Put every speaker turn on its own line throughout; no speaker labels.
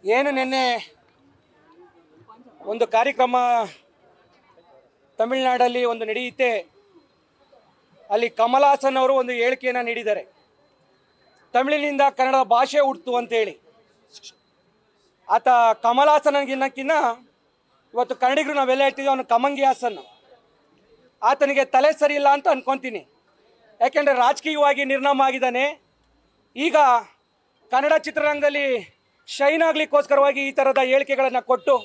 ಏನು ನಿನ್ನೆ ಒಂದು ಕಾರ್ಯಕ್ರಮ ತಮಿಳುನಾಡಲ್ಲಿ ಒಂದು ನಡೆಯುತ್ತೆ. ಅಲ್ಲಿ ಕಮಲ್ ಹಾಸನ್ ಅವರು ಒಂದು ಹೇಳಿಕೆಯನ್ನು ನೀಡಿದ್ದಾರೆ. ತಮಿಳಿನಿಂದ ಕನ್ನಡ ಭಾಷೆ ಹುಟ್ಟಿತು ಅಂತೇಳಿ. ಆತ ಕಮಲ್ ಹಾಸನ್ಗಿನ್ನಕ್ಕಿನ್ನ ಇವತ್ತು ಕನ್ನಡಿಗರು ನಾವೆಲ್ಲ ಹೇಳ್ತಿದ್ದೀವಿ ಅವನು ಕಮಂಗಿ ಹಾಸನ್. ಆತನಿಗೆ ತಲೆ ಸರಿ ಇಲ್ಲ ಅಂತ ಅನ್ಕೊತೀನಿ. ಯಾಕೆಂದರೆ ರಾಜಕೀಯವಾಗಿ ನಿರ್ನಾಮ ಆಗಿದ್ದಾನೆ. ಈಗ ಕನ್ನಡ ಚಿತ್ರರಂಗದಲ್ಲಿ ಶೈನ್ ಆಗಲಿಕ್ಕೋಸ್ಕರವಾಗಿ ಈ ಥರದ ಹೇಳಿಕೆಗಳನ್ನು ಕೊಟ್ಟು,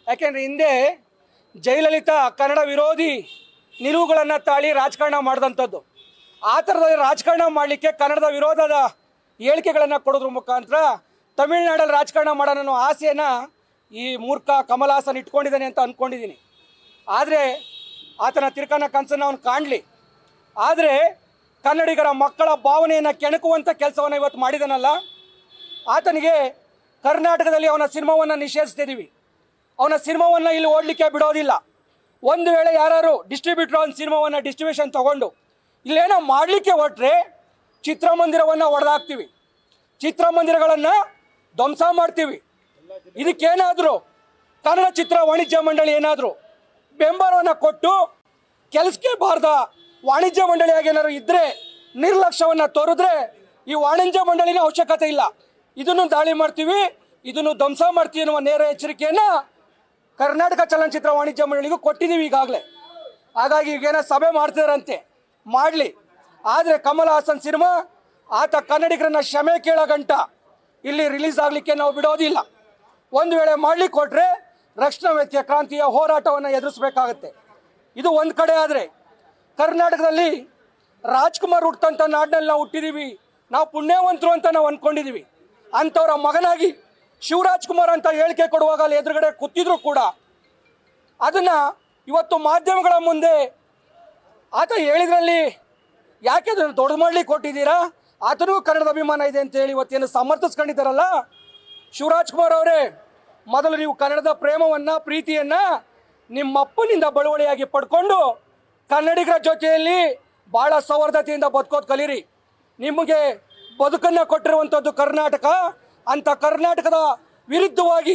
ಯಾಕೆಂದರೆ ಹಿಂದೆ ಜಯಲಲಿತಾ ಕನ್ನಡ ವಿರೋಧಿ ನಿಲುವುಗಳನ್ನು ತಾಳಿ ರಾಜಕಾರಣ ಮಾಡಿದಂಥದ್ದು. ಆ ಥರದಲ್ಲಿ ರಾಜಕಾರಣ ಮಾಡಲಿಕ್ಕೆ ಕನ್ನಡದ ವಿರೋಧದ ಹೇಳಿಕೆಗಳನ್ನು ಕೊಡೋದ್ರ ಮುಖಾಂತರ ತಮಿಳುನಾಡಲ್ಲಿ ರಾಜಕಾರಣ ಮಾಡೋಣ ಅನ್ನೋ ಆಸೆಯನ್ನು ಈ ಮೂರ್ಖ ಕಮಲ್ ಹಾಸನ್ ಇಟ್ಕೊಂಡಿದ್ದಾನೆ ಅಂತ ಅಂದ್ಕೊಂಡಿದ್ದೀನಿ. ಆದರೆ ಆತನ ತಿರುಕನ ಕನಸನ್ನು ಅವನು ಕಾಣಲಿ. ಆದರೆ ಕನ್ನಡಿಗರ ಮಕ್ಕಳ ಭಾವನೆಯನ್ನು ಕೆಣಕುವಂಥ ಕೆಲಸವನ್ನು ಇವತ್ತು ಮಾಡಿದಾನಲ್ಲ, ಆತನಿಗೆ ಕರ್ನಾಟಕದಲ್ಲಿ ಅವನ ಸಿನಿಮಾವನ್ನು ನಿಷೇಧಿಸ್ತಿದ್ದೀವಿ. ಅವನ ಸಿನಿಮಾವನ್ನು ಇಲ್ಲಿ ಓಡಲಿಕ್ಕೆ ಬಿಡೋದಿಲ್ಲ. ಒಂದು ವೇಳೆ ಯಾರು ಡಿಸ್ಟ್ರಿಬ್ಯೂಟ್ರ್ ಅವನ ಸಿನಿಮಾವನ್ನು ಡಿಸ್ಟ್ರಿಬ್ಯೂಷನ್ ತೊಗೊಂಡು ಇಲ್ಲೇನೋ ಮಾಡಲಿಕ್ಕೆ ಹೊರಟ್ರೆ ಚಿತ್ರಮಂದಿರವನ್ನು ಒಡೆದಾಕ್ತೀವಿ, ಚಿತ್ರಮಂದಿರಗಳನ್ನು ಧ್ವಂಸ ಮಾಡ್ತೀವಿ. ಇದಕ್ಕೇನಾದರೂ ಕನ್ನಡ ಚಿತ್ರ ವಾಣಿಜ್ಯ ಮಂಡಳಿ ಏನಾದರೂ ಬೆಂಬಲವನ್ನು ಕೊಟ್ಟು ಕೆಲಸಕ್ಕೆ ಬಾರ್ದ ವಾಣಿಜ್ಯ ಮಂಡಳಿಯಾಗಿ ಏನಾದ್ರು ಇದ್ದರೆ, ನಿರ್ಲಕ್ಷ್ಯವನ್ನು ತೋರಿದ್ರೆ ಈ ವಾಣಿಜ್ಯ ಮಂಡಳಿನ ಅವಶ್ಯಕತೆ ಇಲ್ಲ, ಇದನ್ನು ದಾಳಿ ಮಾಡ್ತೀವಿ, ಇದನ್ನು ಧ್ವಂಸ ಮಾಡ್ತೀವಿ ಎನ್ನುವ ನೇರ ಎಚ್ಚರಿಕೆಯನ್ನು ಕರ್ನಾಟಕ ಚಲನಚಿತ್ರ ವಾಣಿಜ್ಯ ಮಂಡಳಿಗೂ ಕೊಟ್ಟಿದ್ದೀವಿ ಈಗಾಗಲೇ. ಹಾಗಾಗಿ ಈಗೇನೋ ಸಭೆ ಮಾಡ್ತಿದಾರಂತೆ, ಮಾಡಲಿ. ಆದರೆ ಕಮಲ್ ಹಾಸನ್ ಸಿನಿಮಾ ಆತ ಕನ್ನಡಿಗರನ್ನ ಕ್ಷಮೆ ಕೇಳೋ ಗಂಟ ಇಲ್ಲಿ ರಿಲೀಸ್ ಆಗಲಿಕ್ಕೆ ನಾವು ಬಿಡೋದಿಲ್ಲ. ಒಂದು ವೇಳೆ ಮಾಡಲಿಕ್ಕೆ ಕೊಟ್ಟರೆ ರಕ್ಷಣಾ ವ್ಯತ್ಯ ಕ್ರಾಂತಿಯ ಹೋರಾಟವನ್ನು ಎದುರಿಸಬೇಕಾಗತ್ತೆ. ಇದು ಒಂದು ಕಡೆ. ಆದರೆ ಕರ್ನಾಟಕದಲ್ಲಿ ರಾಜ್ಕುಮಾರ್ ಹುಟ್ಟಂಥ ನಾಡಿನಲ್ಲಿ ನಾವು ಹುಟ್ಟಿದ್ದೀವಿ, ನಾವು ಪುಣ್ಯವಂತರು ಅಂತ ನಾವು ಅಂದ್ಕೊಂಡಿದ್ದೀವಿ. ಅಂಥವರ ಮಗನಾಗಿ ಶಿವರಾಜ್ ಕುಮಾರ್ ಅಂತ ಹೇಳಿಕೆ ಕೊಡುವಾಗ ಅಲ್ಲಿ ಎದುರುಗಡೆ ಕೂತಿದ್ರು ಕೂಡ ಅದನ್ನು ಇವತ್ತು ಮಾಧ್ಯಮಗಳ ಮುಂದೆ ಆತ ಹೇಳಿದ್ರಲ್ಲಿ ಯಾಕೆ ಅದನ್ನು ದೊಡ್ಡ ಮಾಡಲಿಕ್ಕೆ ಕೊಟ್ಟಿದ್ದೀರಾ, ಆತನೂ ಕನ್ನಡದ ಅಭಿಮಾನ ಇದೆ ಅಂತೇಳಿ ಇವತ್ತೇನು ಸಮರ್ಥಿಸ್ಕೊಂಡಿದ್ದಾರಲ್ಲ. ಶಿವರಾಜ್ ಕುಮಾರ್ ಅವರೇ, ಮೊದಲು ನೀವು ಕನ್ನಡದ ಪ್ರೇಮವನ್ನು ಪ್ರೀತಿಯನ್ನು ನಿಮ್ಮಪ್ಪನಿಂದ ಬಳುವಳಿಯಾಗಿ ಪಡ್ಕೊಂಡು ಕನ್ನಡಿಗರ ಜೊತೆಯಲ್ಲಿ ಭಾಳ ಸೌಹಾರ್ದತೆಯಿಂದ ಬದುಕೋದು ಕಲೀರಿ. ನಿಮಗೆ ಬದುಕನ್ನು ಕೊಟ್ಟಿರುವಂಥದ್ದು ಕರ್ನಾಟಕ. ಅಂಥ ಕರ್ನಾಟಕದ ವಿರುದ್ಧವಾಗಿ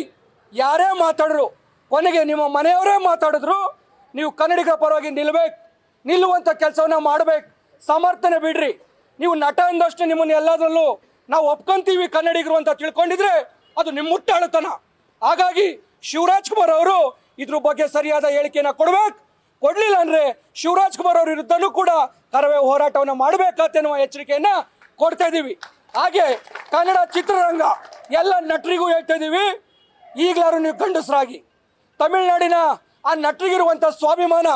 ಯಾರೇ ಮಾತಾಡಿದ್ರು, ಕೊನೆಗೆ ನಿಮ್ಮ ಮನೆಯವರೇ ಮಾತಾಡಿದ್ರು, ನೀವು ಕನ್ನಡಿಗರ ಪರವಾಗಿ ನಿಲ್ಲುವಂಥ ಕೆಲಸವನ್ನು ಮಾಡಬೇಕು. ಸಮರ್ಥನೆ ಬಿಡ್ರಿ. ನೀವು ನಟ ಎಂದಷ್ಟು ನಿಮ್ಮನ್ನು ಎಲ್ಲದರಲ್ಲೂ ನಾವು ಒಪ್ಕೊಂತೀವಿ ಕನ್ನಡಿಗರು ಅಂತ ತಿಳ್ಕೊಂಡಿದ್ರೆ ಅದು ನಿಮ್ಮ ಮುಟ್ಟಾಳುತನ. ಹಾಗಾಗಿ ಶಿವರಾಜ್ ಕುಮಾರ್ ಅವರು ಇದ್ರ ಬಗ್ಗೆ ಸರಿಯಾದ ಹೇಳಿಕೆಯನ್ನು ಕೊಡಬೇಕು. ಕೊಡಲಿಲ್ಲ ಅಂದರೆ ಶಿವರಾಜ್ ಕುಮಾರ್ ಅವ್ರ ವಿರುದ್ಧನೂ ಕೂಡ ಕರವೇ ಹೋರಾಟವನ್ನು ಮಾಡಬೇಕಾತೆನ್ನುವ ಎಚ್ಚರಿಕೆಯನ್ನು ಕೊಡ್ತಾ ಇದ್ದೀವಿ. ಹಾಗೆ ಕನ್ನಡ ಚಿತ್ರರಂಗ ಎಲ್ಲ ನಟರಿಗೂ ಹೇಳ್ತಾ ಇದ್ದೀವಿ, ಈಗಲಾರು ನೀವು ಗಂಡಸರಾಗಿ ತಮಿಳುನಾಡಿನ ಆ ನಟರಿಗಿರುವಂಥ ಸ್ವಾಭಿಮಾನ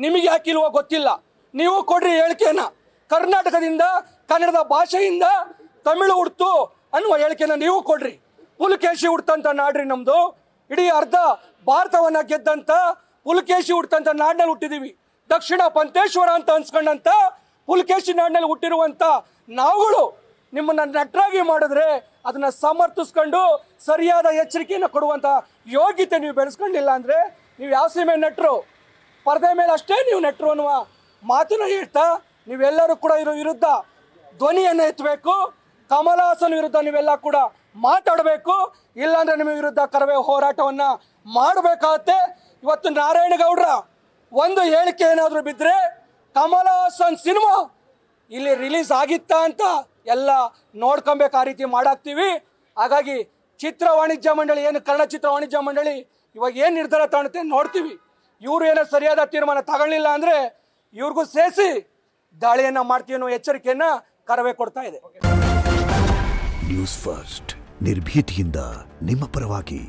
ನಿಮಗೆ ಯಾಕಿಲ್ವೋ ಗೊತ್ತಿಲ್ಲ, ನೀವು ಕೊಡ್ರಿ ಹೇಳಿಕೆಯನ್ನು. ಕರ್ನಾಟಕದಿಂದ ಕನ್ನಡದ ಭಾಷೆಯಿಂದ ತಮಿಳು ಹುಡ್ತು ಅನ್ನುವ ಹೇಳಿಕೆಯನ್ನು ನೀವು ಕೊಡ್ರಿ. ಪುಲಕೇಶಿ ಹುಡ್ತಂತ ನಾಡ್ರಿ ನಮ್ಮದು. ಇಡೀ ಅರ್ಧ ಭಾರತವನ್ನು ಗೆದ್ದಂಥ ಪುಲಕೇಶಿ ಹುಡ್ತಂತ ನಾಡಿನಲ್ಲಿ ಹುಟ್ಟಿದ್ದೀವಿ. ದಕ್ಷಿಣ ಪಂತೇಶ್ವರ ಅಂತ ಅನ್ಸ್ಕೊಂಡಂಥ ಪುಲಕೇಶಿ ನಾಡಿನಲ್ಲಿ ಹುಟ್ಟಿರುವಂಥ ನಾವುಗಳು ನಿಮ್ಮನ್ನು ನಟರಾಗಿ ಮಾಡಿದ್ರೆ ಅದನ್ನು ಸಮರ್ಥಿಸ್ಕೊಂಡು ಸರಿಯಾದ ಎಚ್ಚರಿಕೆಯನ್ನು ಕೊಡುವಂಥ ಯೋಗ್ಯತೆ ನೀವು ಬೆಳೆಸ್ಕೊಂಡಿಲ್ಲ ಅಂದರೆ ನೀವು ಯಾವ ಸೀಮೆ ನಟರು, ಪರದೆ ಮೇಲೆ ಅಷ್ಟೇ ನೀವು ನಟರು ಅನ್ನುವ ಮಾತನ್ನು ಹೇಳ್ತಾ ನೀವೆಲ್ಲರೂ ಕೂಡ ಇರೋ ವಿರುದ್ಧ ಧ್ವನಿಯನ್ನು ಎತ್ತಬೇಕು. ಕಮಲ್ ಹಾಸನ್ ವಿರುದ್ಧ ನೀವೆಲ್ಲ ಕೂಡ ಮಾತಾಡಬೇಕು. ಇಲ್ಲಾಂದರೆ ನಿಮ್ಮ ವಿರುದ್ಧ ಕರವೇ ಹೋರಾಟವನ್ನು ಮಾಡಬೇಕಾಗತ್ತೆ. ಇವತ್ತು ನಾರಾಯಣಗೌಡರ ಒಂದು ಹೇಳಿಕೆ ಏನಾದರೂ ಬಿದ್ದರೆ ಕಮಲ್ ಹಾಸನ್ ಸಿನಿಮಾ ಇಲ್ಲಿ ರಿಲೀಸ್ ಆಗಿತ್ತಾ ಅಂತ ಎಲ್ಲ ನೋಡ್ಕೊಬೇಕು. ಆ ರೀತಿ ಮಾಡಾಕ್ತೀವಿ. ಹಾಗಾಗಿ ಚಿತ್ರ ವಾಣಿಜ್ಯ ಮಂಡಳಿ ಏನು ಕನ್ನಡ ಚಿತ್ರ ವಾಣಿಜ್ಯ ಮಂಡಳಿ ಇವಾಗ ಏನು ನಿರ್ಧಾರ ತಗೊಳುತ್ತೆ ನೋಡ್ತೀವಿ. ಇವರು ಏನೋ ಸರಿಯಾದ ತೀರ್ಮಾನ ತಗೊಳ್ಳಿಲ್ಲ ಅಂದರೆ ಇವ್ರಿಗೂ ಸೇರಿಸಿ ದಾಳಿಯನ್ನು ಮಾಡ್ತೀವಿ ಅನ್ನೋ ಎಚ್ಚರಿಕೆಯನ್ನು ಕರವೇ ಕೊಡ್ತಾ ಇದೆ.
ನ್ಯೂಸ್ ಫಸ್ಟ್ ನಿರ್ಭೀತಿಯಿಂದ ನಿಮ್ಮ ಪರವಾಗಿ.